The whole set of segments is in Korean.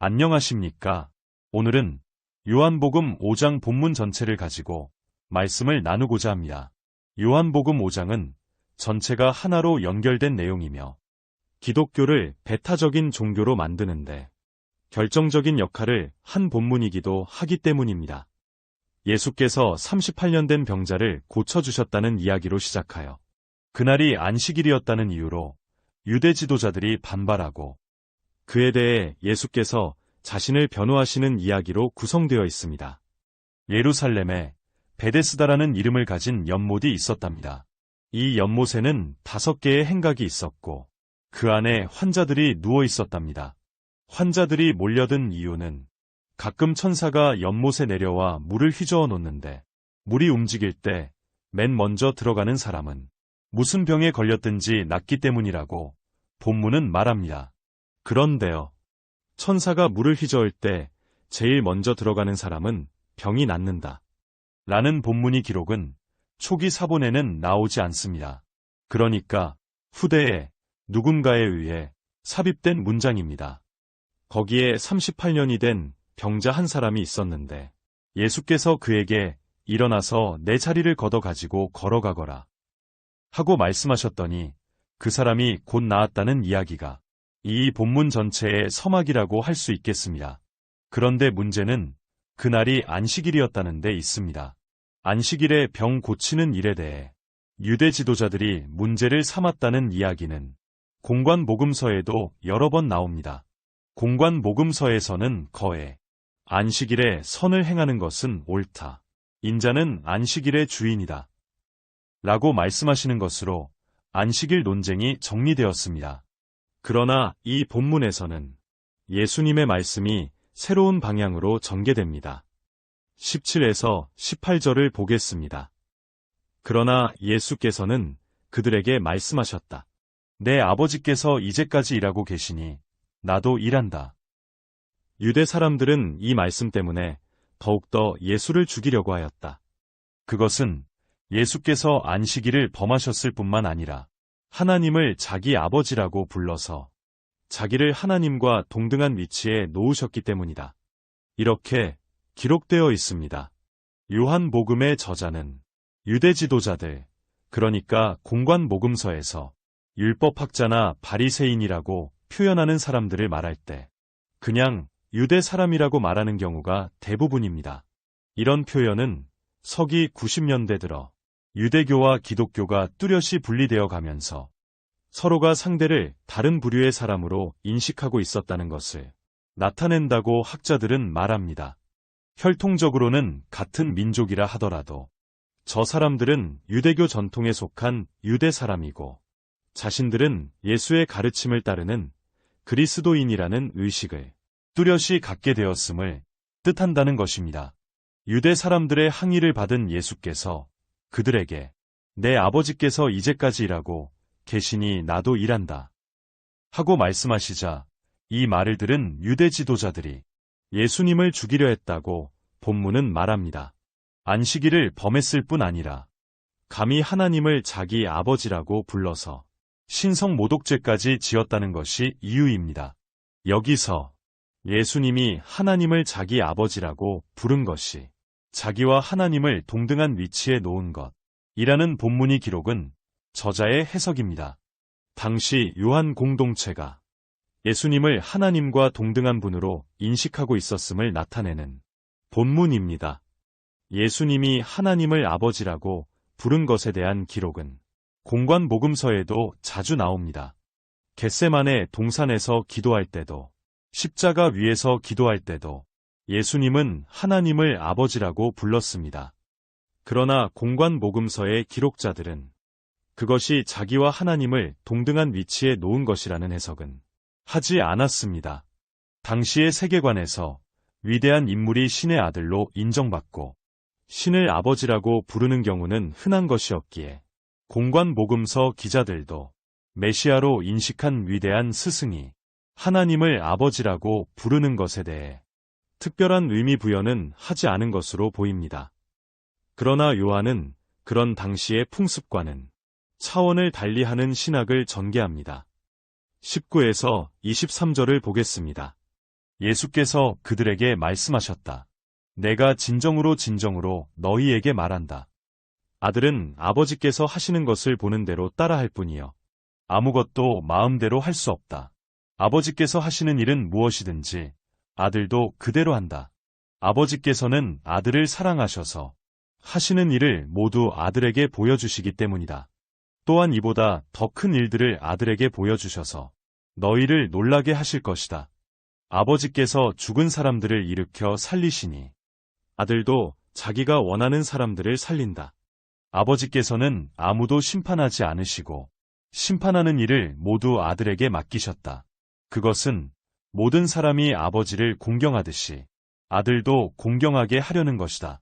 안녕하십니까? 오늘은 요한복음 5장 본문 전체를 가지고 말씀을 나누고자 합니다. 요한복음 5장은 전체가 하나로 연결된 내용이며 기독교를 배타적인 종교로 만드는데 결정적인 역할을 한 본문이기도 하기 때문입니다. 예수께서 38년 된 병자를 고쳐주셨다는 이야기로 시작하여 그날이 안식일이었다는 이유로 유대 지도자들이 반발하고 그에 대해 예수께서 자신을 변호하시는 이야기로 구성되어 있습니다. 예루살렘에 베데스다라는 이름을 가진 연못이 있었답니다. 이 연못에는 5개의 행각이 있었고 그 안에 환자들이 누워 있었답니다. 환자들이 몰려든 이유는 가끔 천사가 연못에 내려와 물을 휘저어 놓는데 물이 움직일 때 맨 먼저 들어가는 사람은 무슨 병에 걸렸든지 낫기 때문이라고 본문은 말합니다. 그런데요, 천사가 물을 휘저을 때 제일 먼저 들어가는 사람은 병이 낫는다 라는 본문이 기록은 초기 사본에는 나오지 않습니다. 그러니까 후대에 누군가에 의해 삽입된 문장입니다. 거기에 38년이 된 병자 한 사람이 있었는데 예수께서 그에게 일어나서 내 자리를 걷어 가지고 걸어가거라 하고 말씀하셨더니 그 사람이 곧 나았다는 이야기가 이 본문 전체의 서막이라고 할 수 있겠습니다. 그런데 문제는 그날이 안식일이었다는 데 있습니다. 안식일에 병 고치는 일에 대해 유대 지도자들이 문제를 삼았다는 이야기는 공관복음서에도 여러 번 나옵니다. 공관복음서에서는 거에 안식일에 선을 행하는 것은 옳다. 인자는 안식일의 주인이다. 라고 말씀하시는 것으로 안식일 논쟁이 정리되었습니다. 그러나 이 본문에서는 예수님의 말씀이 새로운 방향으로 전개됩니다. 17에서 18절을 보겠습니다. 그러나 예수께서는 그들에게 말씀하셨다. 내 아버지께서 이제까지 일하고 계시니 나도 일한다. 유대 사람들은 이 말씀 때문에 더욱더 예수를 죽이려고 하였다. 그것은 예수께서 안식일을 범하셨을 뿐만 아니라 하나님을 자기 아버지라고 불러서 자기를 하나님과 동등한 위치에 놓으셨기 때문이다. 이렇게 기록되어 있습니다. 요한복음의 저자는 유대 지도자들, 그러니까 공관복음서에서 율법학자나 바리새인이라고 표현하는 사람들을 말할 때 그냥 유대 사람이라고 말하는 경우가 대부분입니다. 이런 표현은 서기 90년대 들어 유대교와 기독교가 뚜렷이 분리되어 가면서 서로가 상대를 다른 부류의 사람으로 인식하고 있었다는 것을 나타낸다고 학자들은 말합니다. 혈통적으로는 같은 민족이라 하더라도 저 사람들은 유대교 전통에 속한 유대 사람이고 자신들은 예수의 가르침을 따르는 그리스도인이라는 의식을 뚜렷이 갖게 되었음을 뜻한다는 것입니다. 유대 사람들의 항의를 받은 예수께서 그들에게 내 아버지께서 이제까지 일하고 계시니 나도 일한다 하고 말씀하시자 이 말을 들은 유대 지도자들이 예수님을 죽이려 했다고 본문은 말합니다. 안식일을 범했을 뿐 아니라 감히 하나님을 자기 아버지라고 불러서 신성모독죄까지 지었다는 것이 이유입니다. 여기서 예수님이 하나님을 자기 아버지라고 부른 것이 자기와 하나님을 동등한 위치에 놓은 것이라는 본문이 기록은 저자의 해석입니다. 당시 요한 공동체가 예수님을 하나님과 동등한 분으로 인식하고 있었음을 나타내는 본문입니다. 예수님이 하나님을 아버지라고 부른 것에 대한 기록은 공관복음서에도 자주 나옵니다. 겟세마네 동산에서 기도할 때도 십자가 위에서 기도할 때도 예수님은 하나님을 아버지라고 불렀습니다. 그러나 공관복음서의 기록자들은 그것이 자기와 하나님을 동등한 위치에 놓은 것이라는 해석은 하지 않았습니다. 당시의 세계관에서 위대한 인물이 신의 아들로 인정받고 신을 아버지라고 부르는 경우는 흔한 것이었기에 공관복음서 기자들도 메시아로 인식한 위대한 스승이 하나님을 아버지라고 부르는 것에 대해 특별한 의미 부여는 하지 않은 것으로 보입니다. 그러나 요한은 그런 당시의 풍습과는 차원을 달리하는 신학을 전개합니다. 19에서 23절을 보겠습니다. 예수께서 그들에게 말씀하셨다. 내가 진정으로 너희에게 말한다. 아들은 아버지께서 하시는 것을 보는 대로 따라할 뿐이요. 아무것도 마음대로 할 수 없다. 아버지께서 하시는 일은 무엇이든지 아들도 그대로 한다. 아버지께서는 아들을 사랑하셔서 하시는 일을 모두 아들에게 보여주시기 때문이다. 또한 이보다 더 큰 일들을 아들에게 보여주셔서 너희를 놀라게 하실 것이다. 아버지께서 죽은 사람들을 일으켜 살리시니 아들도 자기가 원하는 사람들을 살린다. 아버지께서는 아무도 심판하지 않으시고 심판하는 일을 모두 아들에게 맡기셨다. 그것은 모든 사람이 아버지를 공경하듯이 아들도 공경하게 하려는 것이다.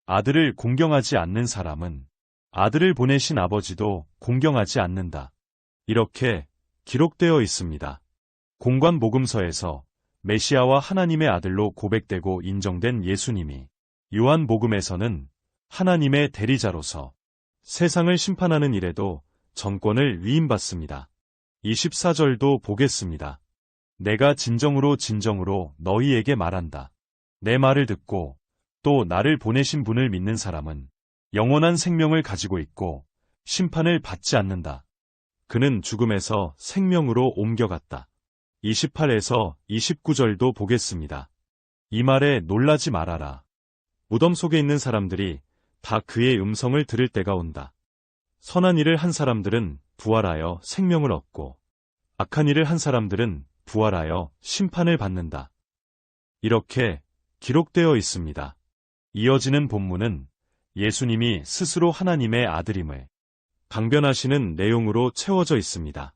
아들을 공경하지 않는 사람은 아들을 보내신 아버지도 공경하지 않는다. 이렇게 기록되어 있습니다. 공관복음서에서 메시아와 하나님의 아들로 고백되고 인정된 예수님이 요한복음에서는 하나님의 대리자로서 세상을 심판하는 일에도 전권을 위임받습니다. 24절도 보겠습니다. 내가 진정으로 너희에게 말한다. 내 말을 듣고 또 나를 보내신 분을 믿는 사람은 영원한 생명을 가지고 있고 심판을 받지 않는다. 그는 죽음에서 생명으로 옮겨갔다. 28에서 29절도 보겠습니다. 이 말에 놀라지 말아라. 무덤 속에 있는 사람들이 다 그의 음성을 들을 때가 온다. 선한 일을 한 사람들은 부활하여 생명을 얻고 악한 일을 한 사람들은 부활하여 심판을 받는다. 이렇게 기록되어 있습니다. 이어지는 본문은 예수님이 스스로 하나님의 아들임을 강변하시는 내용으로 채워져 있습니다.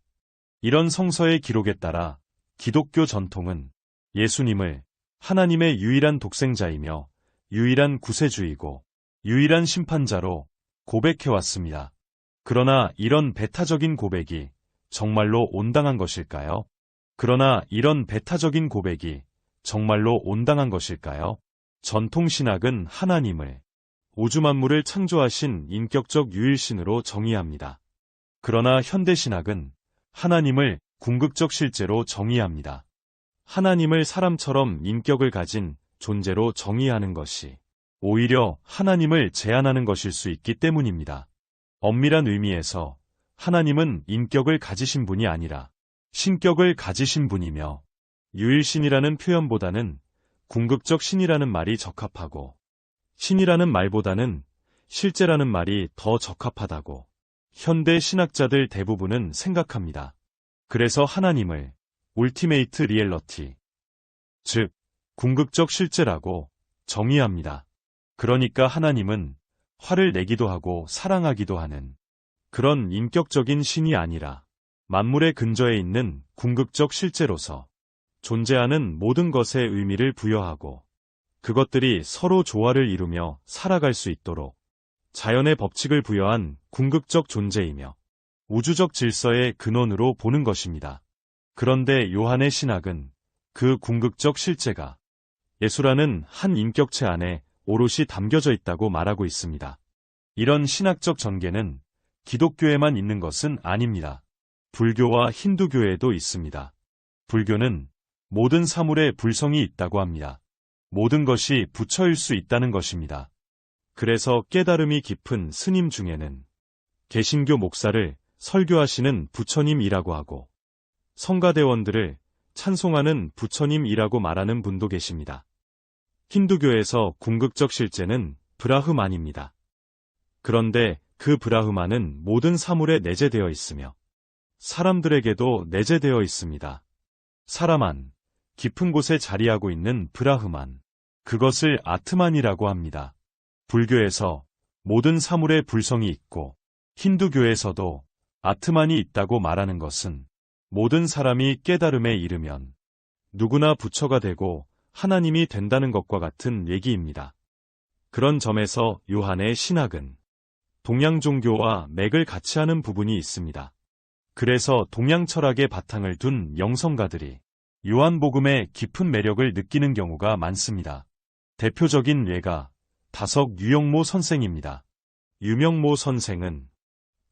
이런 성서의 기록에 따라 기독교 전통은 예수님을 하나님의 유일한 독생자이며 유일한 구세주이고 유일한 심판자로 고백해왔습니다. 그러나 이런 배타적인 고백이 정말로 온당한 것일까요? 전통신학은 하나님을 우주 만물을 창조하신 인격적 유일신으로 정의합니다. 그러나 현대신학은 하나님을 궁극적 실제로 정의합니다. 하나님을 사람처럼 인격을 가진 존재로 정의하는 것이 오히려 하나님을 제한하는 것일 수 있기 때문입니다. 엄밀한 의미에서 하나님은 인격을 가지신 분이 아니라 신격을 가지신 분이며 유일신이라는 표현보다는 궁극적 신이라는 말이 적합하고 신이라는 말보다는 실제라는 말이 더 적합하다고 현대 신학자들 대부분은 생각합니다. 그래서 하나님을 울티메이트 리얼러티, 즉 궁극적 실제라고 정의합니다. 그러니까 하나님은 화를 내기도 하고 사랑하기도 하는 그런 인격적인 신이 아니라 만물의 근저에 있는 궁극적 실제로서 존재하는 모든 것에 의미를 부여하고 그것들이 서로 조화를 이루며 살아갈 수 있도록 자연의 법칙을 부여한 궁극적 존재이며 우주적 질서의 근원으로 보는 것입니다. 그런데 요한의 신학은 그 궁극적 실제가 예수라는 한 인격체 안에 오롯이 담겨져 있다고 말하고 있습니다. 이런 신학적 전개는 기독교에만 있는 것은 아닙니다. 불교와 힌두교에도 있습니다. 불교는 모든 사물에 불성이 있다고 합니다. 모든 것이 부처일 수 있다는 것입니다. 그래서 깨달음이 깊은 스님 중에는 개신교 목사를 설교하시는 부처님이라고 하고 성가대원들을 찬송하는 부처님이라고 말하는 분도 계십니다. 힌두교에서 궁극적 실제는 브라흐만입니다. 그런데 그 브라흐만은 모든 사물에 내재되어 있으며 사람들에게도 내재되어 있습니다. 사람 안, 깊은 곳에 자리하고 있는 브라흐만, 그것을 아트만이라고 합니다. 불교에서 모든 사물에 불성이 있고 힌두교에서도 아트만이 있다고 말하는 것은 모든 사람이 깨달음에 이르면 누구나 부처가 되고 하나님이 된다는 것과 같은 얘기입니다. 그런 점에서 요한의 신학은 동양 종교와 맥을 같이 하는 부분이 있습니다. 그래서 동양 철학의 바탕을 둔 영성가들이 요한복음의 깊은 매력을 느끼는 경우가 많습니다. 대표적인 예가 다석 유영모 선생입니다. 유명모 선생은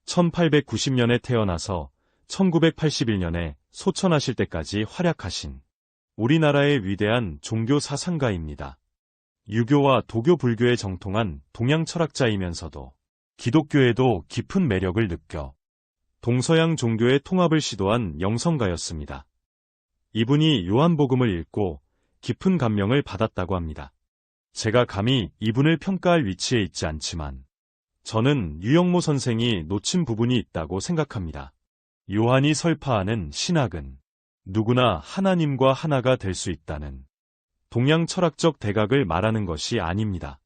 1890년에 태어나서 1981년에 소천하실 때까지 활약하신 우리나라의 위대한 종교 사상가입니다. 유교와 도교 불교에 정통한 동양 철학자이면서도 기독교에도 깊은 매력을 느껴 동서양 종교의 통합을 시도한 영성가였습니다. 이분이 요한복음을 읽고 깊은 감명을 받았다고 합니다. 제가 감히 이분을 평가할 위치에 있지 않지만 저는 유영모 선생이 놓친 부분이 있다고 생각합니다. 요한이 설파하는 신학은 누구나 하나님과 하나가 될 수 있다는 동양 철학적 대각을 말하는 것이 아닙니다.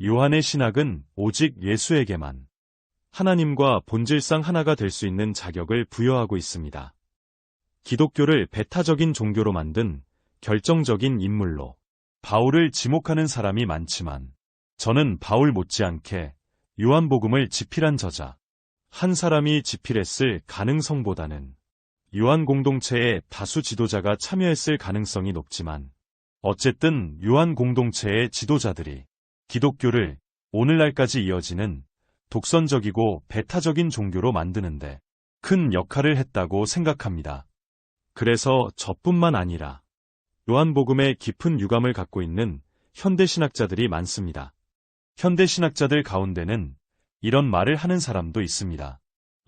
요한의 신학은 오직 예수에게만 하나님과 본질상 하나가 될 수 있는 자격을 부여하고 있습니다. 기독교를 배타적인 종교로 만든 결정적인 인물로 바울을 지목하는 사람이 많지만 저는 바울 못지않게 요한복음을 집필한 저자 한 사람이 집필했을 가능성보다는 요한 공동체의 다수 지도자가 참여했을 가능성이 높지만 어쨌든 요한 공동체의 지도자들이 기독교를 오늘날까지 이어지는 독선적이고 배타적인 종교로 만드는데 큰 역할을 했다고 생각합니다. 그래서 저뿐만 아니라 요한복음에 깊은 유감을 갖고 있는 현대신학자들이 많습니다. 현대신학자들 가운데는 이런 말을 하는 사람도 있습니다.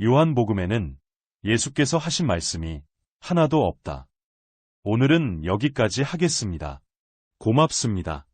요한복음에는 예수께서 하신 말씀이 하나도 없다. 오늘은 여기까지 하겠습니다. 고맙습니다.